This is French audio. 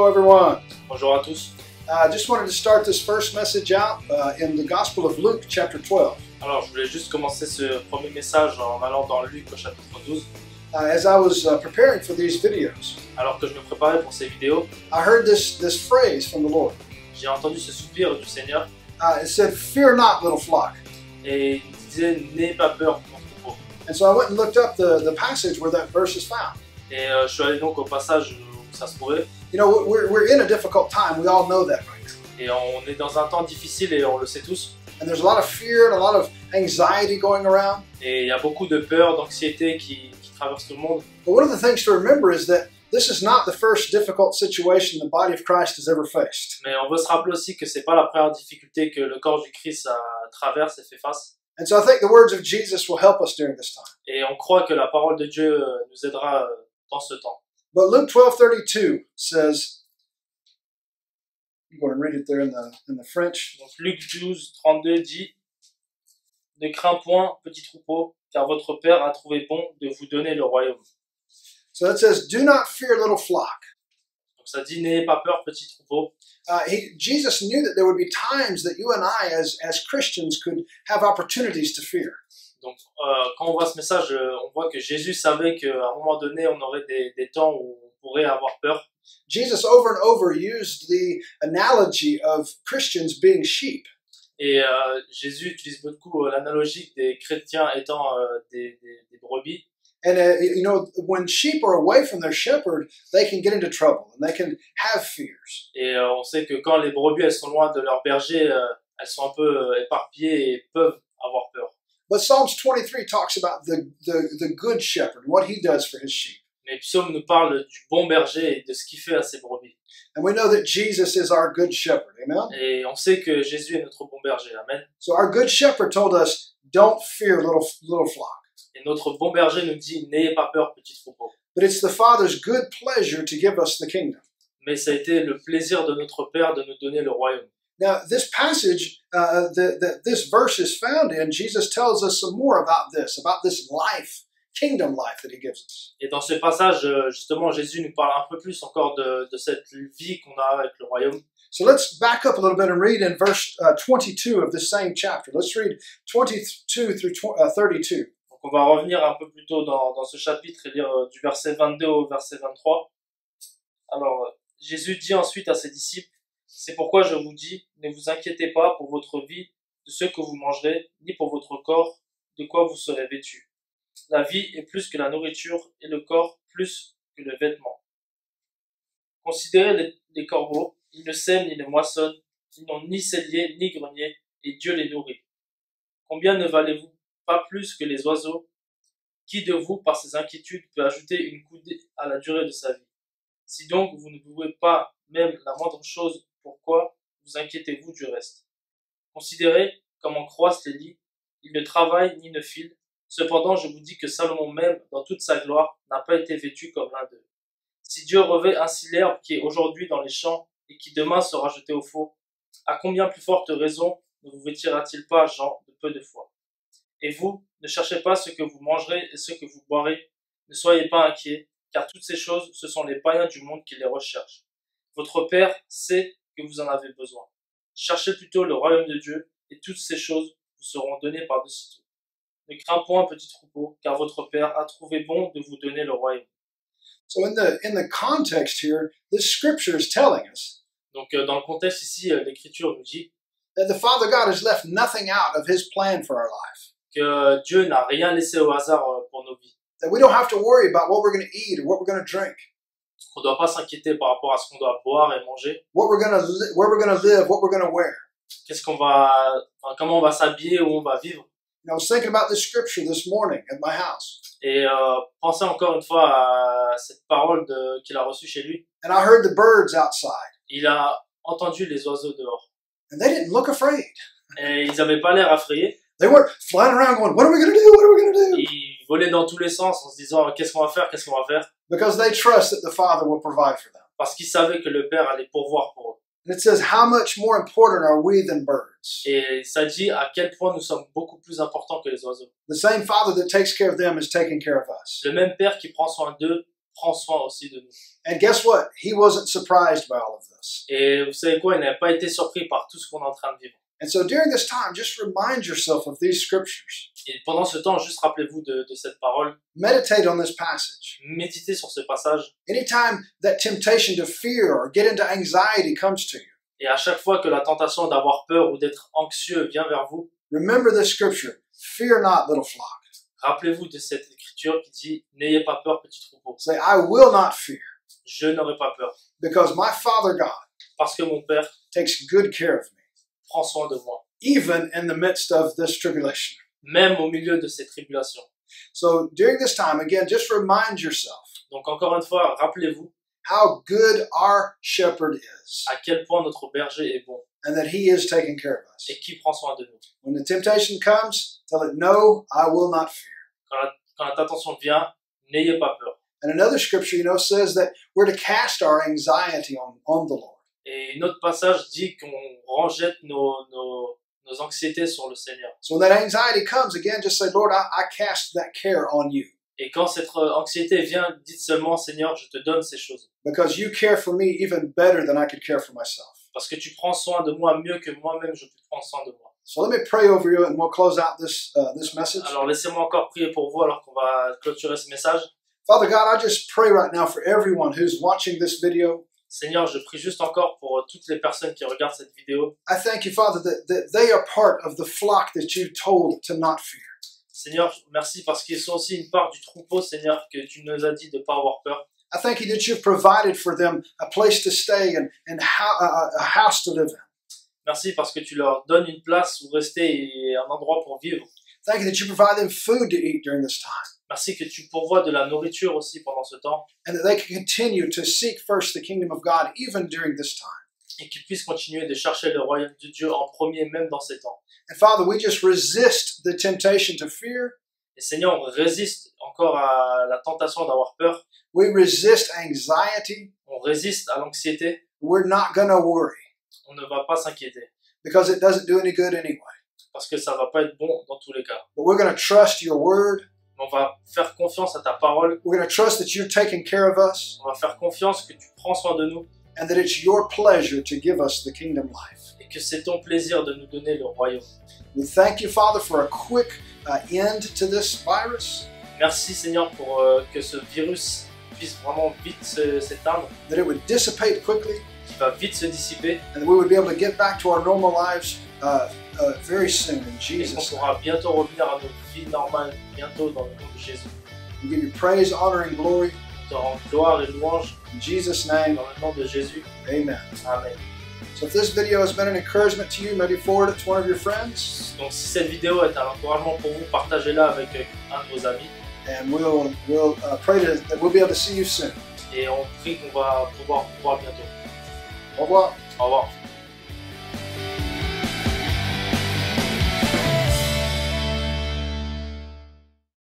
Hello, everyone. Bonjour à tous. I just wanted to start this first message out in the Gospel of Luke, chapter 12. Alors, je voulais juste commencer ce premier message en allant dans Luc au chapitre 12. As I was preparing for these videos, Alors que je me préparais pour ces vidéos, I heard this phrase from the Lord. j'ai entendu ce soupir du Seigneur It said, "Fear not, little flock." et il disait « N'aie pas peur, mon troupeau ». And so I went and looked up the passage where that verse is found. Et je suis allé donc au passage où ça se trouvait. You know, we're in a difficult time. We all know that, right? Et on est dans un temps difficile et on le sait tous. And there's a lot of fear and a lot of anxiety going around. Et il y a beaucoup de peur, d'anxiété qui traverse tout le monde. But one of the things to remember is that this is not the first difficult situation the body of Christ has ever faced. Mais on veut se rappeler aussi que c'est pas la première difficulté que le corps du Christ traverse et fait face. And so I think the words of Jesus will help us during this time. Et on croit que la parole de Dieu nous aidera dans ce temps. But Luke 12:32 says, I'm going to read it there in the French. Donc Luc 12, 32 dit « Ne crains point, petit troupeau, car votre Père a trouvé bon de vous donner le royaume. So that says, do not fear, little flock. » Donc ça dit « N'ayez pas peur, petit troupeau. » Jesus knew that there would be times that you and I, as Christians, could have opportunities to fear. Donc quand on voit ce message, on voit que Jésus savait qu'à un moment donné, on aurait des temps où on pourrait avoir peur. Jesus over and over used the analogy of Christians being sheep. Et Jésus utilise beaucoup l'analogie des chrétiens étant des brebis. And you know, when sheep are away from their shepherd, they can get into trouble and they can have fears. Et on sait que quand les brebis elles sont loin de leur berger, elles sont un peu éparpillées et peuvent avoir peur. But Psalms 23 talks about the good shepherd, what he does for his sheep. Mais Psaume nous parle du bon berger et de ce qu'il fait à ses brebis. And we know that Jesus is our good shepherd. Amen? Et on sait que Jésus est notre bon berger. Amen. So our good shepherd told us, don't fear, little flock. Et notre bon berger nous dit, n'ayez pas peur, petit troupeau. But it's the Father's good pleasure to give us the kingdom. Mais ça a été le plaisir de notre Père de nous donner le royaume. Now, this passage that this verse is found in, Jesus tells us some more about this life, kingdom life that he gives us. Et dans ce passage, justement, Jésus nous parle un peu plus encore de cette vie qu'on a avec le royaume. So let's back up a little bit and read in verse 22 of this same chapter. Let's read 22 through 32. Donc on va revenir un peu plus tôt dans ce chapitre et lire du verset 22 au verset 23. Alors, Jésus dit ensuite à ses disciples, « C'est pourquoi je vous dis, ne vous inquiétez pas pour votre vie, de ce que vous mangerez, ni pour votre corps, de quoi vous serez vêtus. La vie est plus que la nourriture et le corps plus que le vêtement. Considérez les corbeaux, ils ne sèment ni ne moissonnent, ils n'ont ni cellier ni grenier, et Dieu les nourrit. Combien ne valez-vous pas plus que les oiseaux? Qui de vous, par ses inquiétudes, peut ajouter une coudée à la durée de sa vie? Si donc vous ne pouvez pas même la moindre chose, pourquoi vous inquiétez-vous du reste? Considérez comment croissent les lits, ils ne travaillent ni ne filent. Cependant, je vous dis que Salomon même, dans toute sa gloire, n'a pas été vêtu comme l'un d'eux. Si Dieu revêt ainsi l'herbe qui est aujourd'hui dans les champs et qui demain sera jetée au four, à combien plus forte raison ne vous vêtira-t-il pas, gens de peu de foi? Et vous, ne cherchez pas ce que vous mangerez et ce que vous boirez, ne soyez pas inquiets, car toutes ces choses, ce sont les païens du monde qui les recherchent. Votre Père sait que vous en avez besoin. Cherchez plutôt le royaume de Dieu, et toutes ces choses vous seront données par-dessus tout. Ne crains point, petit troupeau, car votre Père a trouvé bon de vous donner le royaume. » So in the context here, this scripture is telling us Donc dans le contexte ici, l'Écriture nous dit that the Father God has left nothing out of his plan for our life. Que Dieu n'a rien laissé au hasard pour nos vies. That we don't have to worry about what we're going to eat or what we're going to drink. On ne doit pas s'inquiéter par rapport à ce qu'on doit boire et manger. Where we're going to live, what we're going to wear. Comment on va s'habiller, où on va vivre. I was thinking about this scripture this morning at my house. Et pensez encore une fois à cette parole qu'il a reçue chez lui. And I heard the birds outside. Il a entendu les oiseaux dehors. And they didn't look afraid. Et ils n'avaient pas l'air effrayés. They weren't flying around going, what are we going to do? What are we going to do? Ils volaient dans tous les sens en se disant qu'est-ce qu'on va faire, qu'est-ce qu'on va faire. Because they trust that the Father will provide for them. Parce qu'ils savaient que le Père allait pourvoir pour eux. And it says, how much more important are we than birds? Et ça dit à quel point nous sommes beaucoup plus importants que les oiseaux. The same Father that takes care of them is taking care of us. Le même Père qui prend soin d'eux prend soin aussi de nous. And guess what? He wasn't surprised by all of this. Et vous savez quoi, il n'a pas été surpris par tout ce qu'on est en train de vivre. And so during this time, just remind yourself of these scriptures. Et pendant ce temps, juste rappelez-vous de cette parole, Meditate on this passage. méditez sur ce passage, Anytime that temptation to fear or get into anxiety comes to you, et à chaque fois que la tentation d'avoir peur ou d'être anxieux vient vers vous, remember this scripture. Fear not, little flock. rappelez-vous de cette écriture qui dit « N'ayez pas peur, petit troupeau, Say, I will not fear, je n'aurai pas peur, because my Father God parce que mon Père takes good care of me, prend soin de moi, even in the midst of this tribulation. même au milieu de ces tribulations. » So during this time, again, just remind yourself Donc encore une fois, rappelez-vous how good our shepherd is, à quel point notre berger est bon and that he is taking care of us. et qui prend soin de nous. When the temptation comes, tell it, no, I will not fear. Quand la tentation vient, n'ayez pas peur. And another scripture, says that we're to cast our anxiety on the Lord. Et une autre passage dit qu'on rejette nos anxiétés sur le Seigneur. So when that anxiety comes, again, just say, Lord, I cast that care on you, Et quand cette anxiété vient, dites seulement, Seigneur, je te donne ces choses. because you care for me even better than I could care for myself. Parce que tu prends soin de moi mieux que moi-même, je peux prendre soin de moi. So let me pray over you, and we'll close out this message. Alors laissez-moi encore prier pour vous alors qu'on va clôturer ce message. Father God, I just pray right now for everyone who's watching this video. Seigneur, je prie juste encore pour toutes les personnes qui regardent cette vidéo. I thank you, Father, that they are part of the flock that you told to not fear. Seigneur, merci parce qu'ils sont aussi une part du troupeau, Seigneur, que tu nous as dit de ne pas avoir peur. I thank you that you've provided for them a place to stay and a house to live in. Merci parce que tu leur donnes une place où rester et un endroit pour vivre. Thank you that you provide them food to eat during this time, Merci que tu pourvoies de la nourriture aussi pendant ce temps and that they can continue to seek first the kingdom of God even during this time. et qu'ils puissent continuer de chercher le royaume de Dieu en premier, même dans ces temps. And Father, we just resist the temptation to fear. Et Seigneur, on résiste encore à la tentation d'avoir peur. We resist anxiety. On résiste à l'anxiété. We're not going to worry On ne va pas s'inquiéter because it doesn't do any good anyway. parce que ça va pas être bon dans tous les cas. But we're going to trust your word. On va faire confiance à ta parole. We're going to trust that you're taking care of us On va faire confiance que tu prends soin de nous and that it's your pleasure to give us the kingdom life. et que c'est ton plaisir de nous donner le royaume. We thank you, Father, for a quick end to this virus, Merci Seigneur pour que ce virus puisse vraiment vite s'éteindre, that it would dissipate quickly, qu'il va vite se dissiper and that we would be able to get back to our normal lives very soon in et qu'on Jesus' name. pourra bientôt revenir à notre vie normale, bientôt dans le nom de Jésus. We give you praise, honor, and glory. On te rend gloire et louange In Jesus' name, dans le nom de Jésus. amen. Amen. So if this video has been an encouragement to you, maybe forward it to one of your friends, Donc si cette vidéo est un encouragement pour vous, partagez-la avec un de vos amis and we'll pray that we'll be able to see you soon. et on prie qu'on va pouvoir vous voir bientôt. Au revoir. Au revoir.